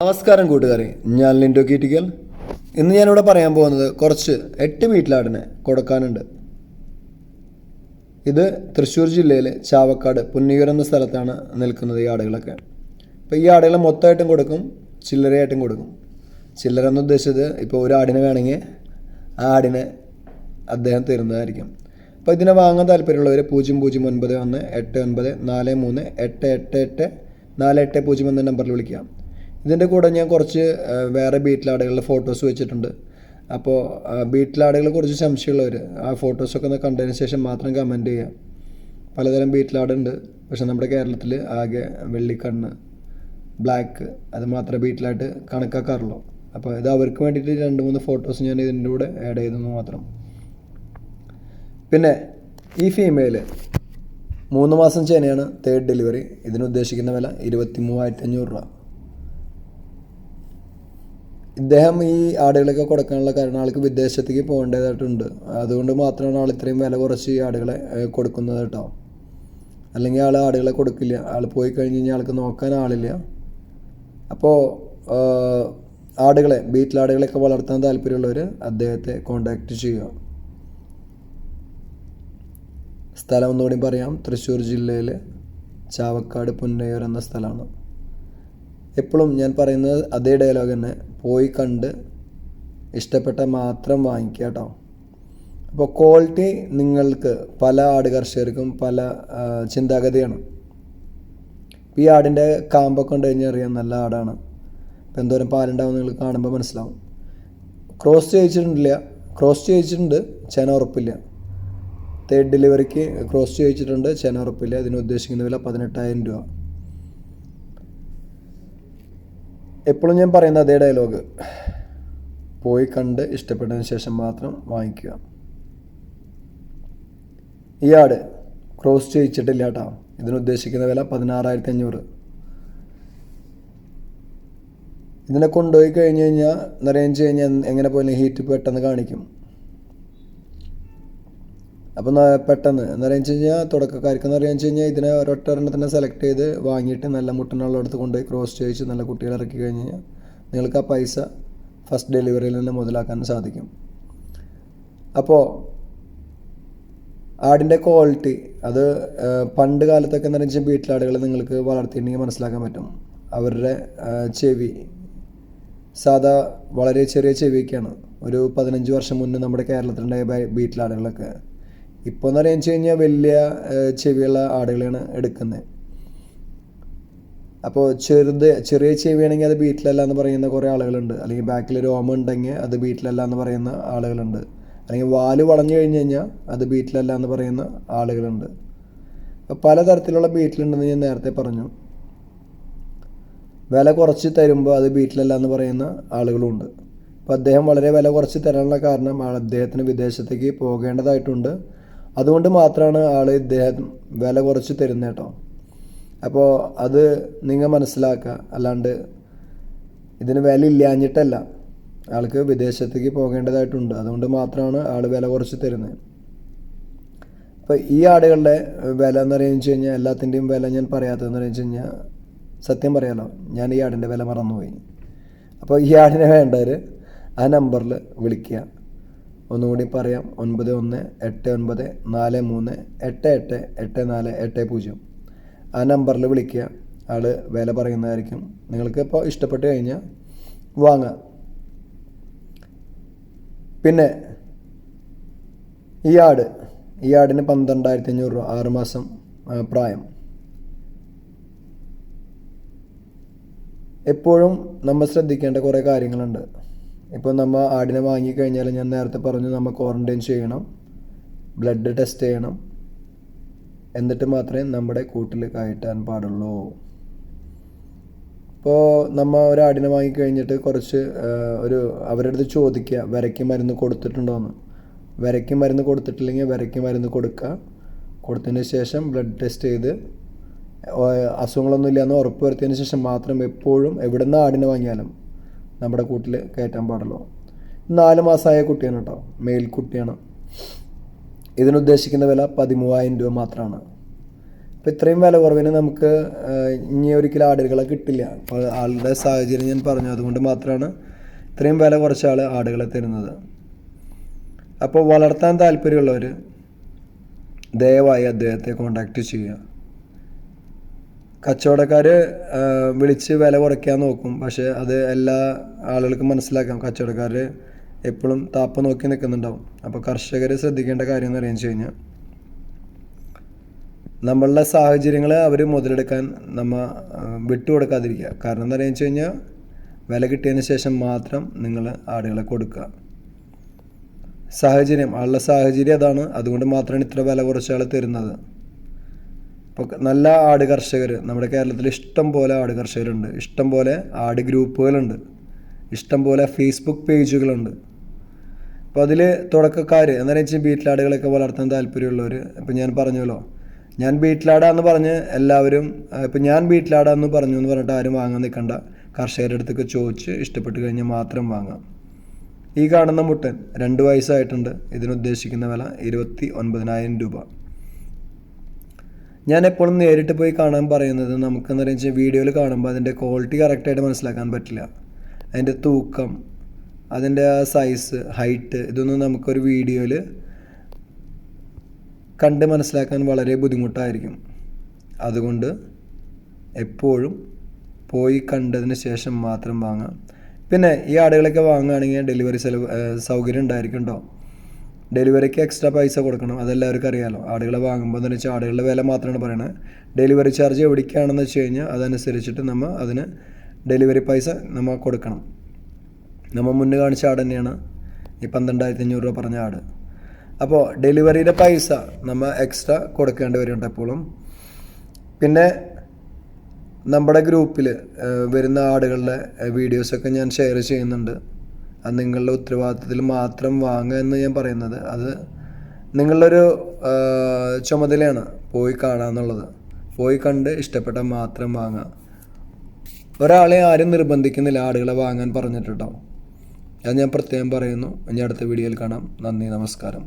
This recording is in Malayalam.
നമസ്കാരം കൂട്ടുകാരെ, ഞാൻ ലിൻഡോ കീറ്റിക്കൽ. ഇന്ന് ഞാനിവിടെ പറയാൻ പോകുന്നത് കുറച്ച് 8 വീട്ടിലാടിനെ കൊടുക്കാനുണ്ട്. ഇത് തൃശ്ശൂർ ജില്ലയിലെ ചാവക്കാട് പുന്നിയൂർ എന്ന സ്ഥലത്താണ് നിൽക്കുന്നത് ഈ ആടുകളൊക്കെ. അപ്പോൾ ഈ ആടുകളെ മൊത്തമായിട്ടും കൊടുക്കും, ചില്ലറയായിട്ടും കൊടുക്കും. ചില്ലറ എന്ന് ഉദ്ദേശിച്ചത് ഇപ്പോൾ ഒരു ആടിനെ വേണമെങ്കിൽ ആ ആടിനെ അദ്ദേഹം തരുന്നതായിരിക്കും. അപ്പോൾ ഇതിനെ വാങ്ങാൻ താല്പര്യമുള്ളവർ 00914943888848 എന്ന നമ്പറിൽ വിളിക്കാം. ഇതിൻ്റെ കൂടെ ഞാൻ കുറച്ച് വേറെ ബീറ്റിലാടുകളുടെ ഫോട്ടോസ് വെച്ചിട്ടുണ്ട്. അപ്പോൾ ബീറ്റിലാടുകളെ കുറിച്ച് സംശയമുള്ളവർ ആ ഫോട്ടോസൊക്കെ ഒന്ന് കണ്ടതിന് ശേഷം മാത്രം കമൻറ്റ് ചെയ്യുക. പലതരം ബീറ്റിലാടുണ്ട്, പക്ഷേ നമ്മുടെ കേരളത്തിൽ ആകെ വെള്ളിക്കണ്ണ്, ബ്ലാക്ക് അത് മാത്രമേ ബീറ്റിലായിട്ട് കണക്കാക്കാറുള്ളൂ. അപ്പോൾ ഇത് അവർക്ക് വേണ്ടിയിട്ട് 2-3 ഫോട്ടോസ് ഞാൻ ഇതിൻ്റെ കൂടെ ആഡ് ചെയ്തെന്ന് മാത്രം. പിന്നെ ഈ ഫീമെയിൽ 3 മാസം ചേനയാണ്, 3rd ഡെലിവറി. ഇതിന് ഉദ്ദേശിക്കുന്ന വില 23,500 രൂപ. ഇദ്ദേഹം ഈ ആടുകളൊക്കെ കൊടുക്കാനുള്ള കാരണം ആൾക്ക് വിദേശത്തേക്ക് പോകേണ്ടതായിട്ടുണ്ട്. അതുകൊണ്ട് മാത്രമാണ് ആൾ ഇത്രയും വില കുറച്ച് ഈ ആടുകളെ കൊടുക്കുന്നത് കേട്ടോ. അല്ലെങ്കിൽ ആൾ ആടുകളെ കൊടുക്കില്ല. ആൾ പോയി കഴിഞ്ഞ് കഴിഞ്ഞാൽ ആൾക്ക് നോക്കാൻ ആളില്ല. അപ്പോൾ ബീറ്റിലാടുകളെയൊക്കെ വളർത്താൻ താല്പര്യമുള്ളവർ അദ്ദേഹത്തെ കോൺടാക്റ്റ് ചെയ്യുക. സ്ഥലം ഒന്നുകൂടി പറയാം, തൃശ്ശൂർ ജില്ലയിൽ ചാവക്കാട് പുന്നയൂർ എന്ന സ്ഥലമാണ്. എപ്പോഴും ഞാൻ പറയുന്നത് അതേ ഡയലോഗ് തന്നെ, പോയി കണ്ട് ഇഷ്ടപ്പെട്ട മാത്രം വാങ്ങിക്കുക കേട്ടോ. അപ്പോൾ ക്വാളിറ്റി നിങ്ങൾക്ക് പല ആട് കർഷകർക്കും പല ചിന്താഗതിയാണ്. ഈ ആടിൻ്റെ കാമ്പൊക്കെ കണ്ടു കഴിഞ്ഞാൽ അറിയാം നല്ല ആടാണ്. അപ്പോൾ എന്തോരം പാലുണ്ടാവും നിങ്ങൾ കാണുമ്പോൾ മനസ്സിലാവും. ക്രോസ് ചെയ്യിച്ചിട്ടുണ്ട്, ചെന ഉറപ്പില്ല. 3rd ഡെലിവറിക്ക് ക്രോസ് ചെയ്യിച്ചിട്ടുണ്ട്, ചെന ഉറപ്പില്ല. ഇതിന് ഉദ്ദേശിക്കുന്ന വില 18,000 രൂപ. എപ്പോഴും ഞാൻ പറയുന്ന അതേ ഡയലോഗ്, പോയി കണ്ട് ഇഷ്ടപ്പെട്ടതിന് ശേഷം മാത്രം വാങ്ങിക്കുക. ഈ ആട് ക്രോസ് ചെയ്യിച്ചിട്ടില്ല കേട്ടോ. ഇതിന് ഉദ്ദേശിക്കുന്ന വില 16,500. ഇതിനെ കൊണ്ടുപോയി കഴിഞ്ഞ് കഴിഞ്ഞാൽ നിറയിച്ച് കഴിഞ്ഞാൽ എങ്ങനെ പോലും ഹീറ്റ് പെട്ടെന്ന് കാണിക്കും. അപ്പോൾ പെട്ടെന്ന് നിറയിച്ച് കഴിഞ്ഞാൽ തുടക്കക്കാർക്ക് നിറയിച്ച് കഴിഞ്ഞാൽ ഇതിനെ ഒരൊറ്റൊരെണ്ണത്തിനെ സെലക്ട് ചെയ്ത് വാങ്ങിയിട്ട് നല്ല മുട്ടനുള്ളടത്ത് കൊണ്ടുപോയി ക്രോസ് ചെയ്യിച്ച് നല്ല കുട്ടികളെ ഇറക്കി കഴിഞ്ഞ് കഴിഞ്ഞാൽ നിങ്ങൾക്ക് ആ പൈസ ഫസ്റ്റ് ഡെലിവറിയിൽ തന്നെ മുതലാക്കാൻ സാധിക്കും. അപ്പോൾ ആടിൻ്റെ ക്വാളിറ്റി അത് പണ്ട് കാലത്തൊക്കെ എന്ന് വെച്ചാൽ വീട്ടിലാടുകൾ നിങ്ങൾക്ക് വളർത്തിയിട്ടുണ്ടെങ്കിൽ മനസ്സിലാക്കാൻ പറ്റും. അവരുടെ ചെവി സാധാ വളരെ ചെറിയ ചെവിയൊക്കെയാണ്. ഒരു 15 വർഷം മുന്നേ നമ്മുടെ കേരളത്തിലുണ്ടായ വീട്ടിലാടുകളൊക്കെ. ഇപ്പോൾ എന്ന് പറയുക കഴിഞ്ഞാൽ വലിയ ചെവിയുള്ള ആടുകളാണ് എടുക്കുന്നത്. അപ്പോൾ ചെറിയ ചെവിയാണെങ്കിൽ അത് ബീറ്റിലല്ല എന്ന് പറയുന്ന കുറേ ആളുകളുണ്ട്. അല്ലെങ്കിൽ ബാക്കിൽ രോമം ഉണ്ടെങ്കിൽ അത് ബീറ്റിലല്ല എന്ന് പറയുന്ന ആളുകളുണ്ട്. അല്ലെങ്കിൽ വാല് വളഞ്ഞു കഴിഞ്ഞ് കഴിഞ്ഞാൽ അത് ബീറ്റിലല്ല എന്ന് പറയുന്ന ആളുകളുണ്ട്. അപ്പോൾ പലതരത്തിലുള്ള ബീറ്റിലുണ്ടെന്ന് ഞാൻ നേരത്തെ പറഞ്ഞു. വില കുറച്ച് തരുമ്പോൾ അത് ബീറ്റിലല്ല എന്ന് പറയുന്ന ആളുകളുമുണ്ട്. അപ്പോൾ അദ്ദേഹം വളരെ വില കുറച്ച് തരാനുള്ള കാരണം അദ്ദേഹത്തിന് വിദേശത്തേക്ക് പോകേണ്ടതായിട്ടുണ്ട്. അതുകൊണ്ട് മാത്രമാണ് ഇദ്ദേഹം വില കുറച്ച് തരുന്നത് കേട്ടോ. അപ്പോൾ അത് നിങ്ങൾ മനസ്സിലാക്കുക. അല്ലാണ്ട് ഇതിന് വില ഇല്ലാഞ്ഞിട്ടല്ല, ആൾക്ക് വിദേശത്തേക്ക് പോകേണ്ടതായിട്ടുണ്ട്. അതുകൊണ്ട് മാത്രമാണ് വില കുറച്ച് തരുന്നത്. അപ്പോൾ ഈ ആടുകളുടെ വില എന്ന് പറയുന്നത് കഴിഞ്ഞാൽ എല്ലാത്തിൻ്റെയും വില ഞാൻ പറയാത്തതെന്ന് പറയുന്നത് കഴിഞ്ഞാൽ സത്യം പറയാലോ, ഞാൻ ഈ ആടിൻ്റെ വില മറന്നുപോയി. അപ്പോൾ ഈ ആടിനെ വേണ്ടവർ ആ നമ്പറിൽ വിളിക്കുക. ഒന്നുകൂടി പറയാം, 918943888480. ആ നമ്പറിൽ വിളിക്കുക. വില പറയുന്നതായിരിക്കും. നിങ്ങൾക്ക് ഇപ്പോൾ ഇഷ്ടപ്പെട്ട് കഴിഞ്ഞാൽ വാങ്ങുക. പിന്നെ ഈ ആടിന് 12,500 രൂപ, 6 മാസം പ്രായം. എപ്പോഴും നമ്മൾ ശ്രദ്ധിക്കേണ്ട കുറേ കാര്യങ്ങളുണ്ട്. ഇപ്പോൾ നമ്മൾ ആടിനെ വാങ്ങിക്കഴിഞ്ഞാൽ ഞാൻ നേരത്തെ പറഞ്ഞു, നമ്മൾ ക്വാറൻറ്റൈൻ ചെയ്യണം, ബ്ലഡ് ടെസ്റ്റ് ചെയ്യണം, എന്നിട്ട് മാത്രമേ നമ്മുടെ കൂട്ടിൽ കയറ്റാൻ പാടുള്ളൂ. ഇപ്പോൾ നമ്മൾ ഒരാടിനെ വാങ്ങിക്കഴിഞ്ഞിട്ട് കുറച്ച് അവരുടെ അടുത്ത് ചോദിക്കുക, വിരയ്ക്ക് മരുന്ന് കൊടുത്തിട്ടുണ്ടോയെന്ന്. വിരയ്ക്ക് മരുന്ന് കൊടുത്തിട്ടില്ലെങ്കിൽ വിരയ്ക്ക് മരുന്ന് കൊടുക്കുക. കൊടുത്തതിന് ശേഷം ബ്ലഡ് ടെസ്റ്റ് ചെയ്ത് അസുഖങ്ങളൊന്നും ഇല്ലയെന്ന് ഉറപ്പ് വരുത്തിയതിന് ശേഷം മാത്രം എപ്പോഴും എവിടെ നിന്ന് ആടിനെ വാങ്ങിയാലും നമ്മുടെ കൂട്ടിൽ കയറ്റാൻ പാടുള്ളൂ. 4 മാസമായ കുട്ടിയാണ് കേട്ടോ, മെയിൽ കുട്ടിയാണ്. ഇതിനുദ്ദേശിക്കുന്ന വില 13,000 രൂപ മാത്രമാണ്. അപ്പോൾ ഇത്രയും വില കുറവിന് നമുക്ക് ഇനി ഒരിക്കലും ആടുകളെ കിട്ടില്ല. അപ്പോൾ ആളുടെ സാഹചര്യം ഞാൻ പറഞ്ഞു, അതുകൊണ്ട് മാത്രമാണ് ഇത്രയും വില കുറച്ച ആൾ ആടുകളെ തരുന്നത്. അപ്പോൾ വളർത്താൻ താല്പര്യമുള്ളവർ ദയവായി അദ്ദേഹത്തെ കോൺടാക്റ്റ് ചെയ്യുക. കച്ചവടക്കാർ വിളിച്ച് വില കുറയ്ക്കാൻ നോക്കും, പക്ഷേ അത് എല്ലാ ആളുകൾക്കും മനസ്സിലാക്കാം. കച്ചവടക്കാർ എപ്പോഴും താപ്പ് നോക്കി നിൽക്കുന്നുണ്ടാവും. അപ്പോൾ കർഷകർ ശ്രദ്ധിക്കേണ്ട കാര്യം എന്ന് പറഞ്ഞു കഴിഞ്ഞാൽ, നമ്മളുടെ സാഹചര്യങ്ങൾ അവർ മുതലെടുക്കാൻ നമ്മൾ വിട്ടുകൊടുക്കാതിരിക്കുക. കാരണം എന്താ പറയുക വെച്ച് കഴിഞ്ഞാൽ, വില കിട്ടിയതിന് ശേഷം മാത്രം നിങ്ങൾ ആടുകളെ കൊടുക്കുക. ആളുടെ സാഹചര്യം അതാണ്. അതുകൊണ്ട് മാത്രമാണ് ഇത്ര വില കുറച്ച് ആൾ തരുന്നത്. ഇപ്പോൾ നല്ല ആട് കർഷകർ നമ്മുടെ കേരളത്തിൽ ഇഷ്ടം പോലെ ആട് കർഷകരുണ്ട്, ഇഷ്ടം പോലെ ആട് ഗ്രൂപ്പുകളുണ്ട്, ഇഷ്ടം പോലെ ഫേസ്ബുക്ക് പേജുകളുണ്ട്. അപ്പോൾ അതിൽ തുടക്കക്കാർ എന്താണെന്ന് വെച്ചാൽ ബീറ്റിലാടുകളൊക്കെ വളർത്താൻ താല്പര്യമുള്ളവർ, ഇപ്പോൾ ഞാൻ പറഞ്ഞല്ലോ, ഞാൻ ബീറ്റിലാടാന്ന് പറഞ്ഞ് എല്ലാവരും, ഇപ്പം ഞാൻ ബീറ്റിലാടാന്ന് പറഞ്ഞു എന്ന് പറഞ്ഞിട്ട് ആരും വാങ്ങാൻ നിൽക്കണ്ട. കർഷകരുടെ അടുത്തൊക്കെ ചോദിച്ച് ഇഷ്ടപ്പെട്ട് കഴിഞ്ഞാൽ മാത്രം വാങ്ങാം. ഈ കാണുന്ന മുട്ടൻ 2 വയസ്സായിട്ടുണ്ട്. ഇതിനുദ്ദേശിക്കുന്ന വില 29,000 രൂപ. ഞാൻ എപ്പോഴും നേരിട്ട് പോയി കാണാൻ പറയുന്നത്, നമുക്കെന്ന് വെച്ചാൽ വീഡിയോയിൽ കാണുമ്പോൾ അതിൻ്റെ ക്വാളിറ്റി കറക്റ്റായിട്ട് മനസ്സിലാക്കാൻ പറ്റില്ല. അതിൻ്റെ തൂക്കം, അതിൻ്റെ ആ സൈസ്, ഹൈറ്റ്, ഇതൊന്നും നമുക്കൊരു വീഡിയോയിൽ കണ്ട് മനസ്സിലാക്കാൻ വളരെ ബുദ്ധിമുട്ടായിരിക്കും. അതുകൊണ്ട് എപ്പോഴും പോയി കണ്ടതിന് ശേഷം മാത്രം വാങ്ങാം. പിന്നെ ഈ ആടുകളൊക്കെ വാങ്ങുകയാണെങ്കിൽ ഡെലിവറി സൗകര്യം ഉണ്ടായിരിക്കും കേട്ടോ. ഡെലിവറിക്ക് എക്സ്ട്രാ പൈസ കൊടുക്കണം, അതെല്ലാവർക്കും അറിയാമല്ലോ. ആടുകളെ വാങ്ങുമ്പോൾ എന്ന് വെച്ചാൽ ആടുകളുടെ വില മാത്രമാണ് പറയുന്നത്. ഡെലിവറി ചാർജ് എവിടേക്കാണെന്ന് വെച്ച് കഴിഞ്ഞാൽ അതനുസരിച്ചിട്ട് നമ്മൾ അതിന് ഡെലിവറി പൈസ നമ്മൾ കൊടുക്കണം. നമ്മൾ മുന്നേ കാണിച്ച ആട് തന്നെയാണ് ഈ 12,500 രൂപ പറഞ്ഞ ആട്. അപ്പോൾ ഡെലിവറിയുടെ പൈസ നമ്മൾ എക്സ്ട്രാ കൊടുക്കേണ്ടി വരുന്നുണ്ട് എപ്പോഴും. പിന്നെ നമ്മുടെ ഗ്രൂപ്പിൽ വരുന്ന ആടുകളുടെ വീഡിയോസൊക്കെ ഞാൻ ഷെയർ ചെയ്യുന്നുണ്ട്. അത് നിങ്ങളുടെ ഉത്തരവാദിത്തത്തിൽ മാത്രം വാങ്ങുക എന്ന് ഞാൻ പറയുന്നത്, അത് നിങ്ങളൊരു ചുമതലയാണ് പോയി കാണാന്നുള്ളത്. പോയി കണ്ട് ഇഷ്ടപ്പെട്ടാൽ മാത്രം വാങ്ങുക. ഒരാളെ ആരും നിർബന്ധിക്കുന്നില്ല ആടുകളെ വാങ്ങാൻ പറഞ്ഞിട്ടോ. അത് ഞാൻ പ്രത്യേകം പറയുന്നു. ഇനി അടുത്ത വീഡിയോയിൽ കാണാം. നന്ദി, നമസ്കാരം.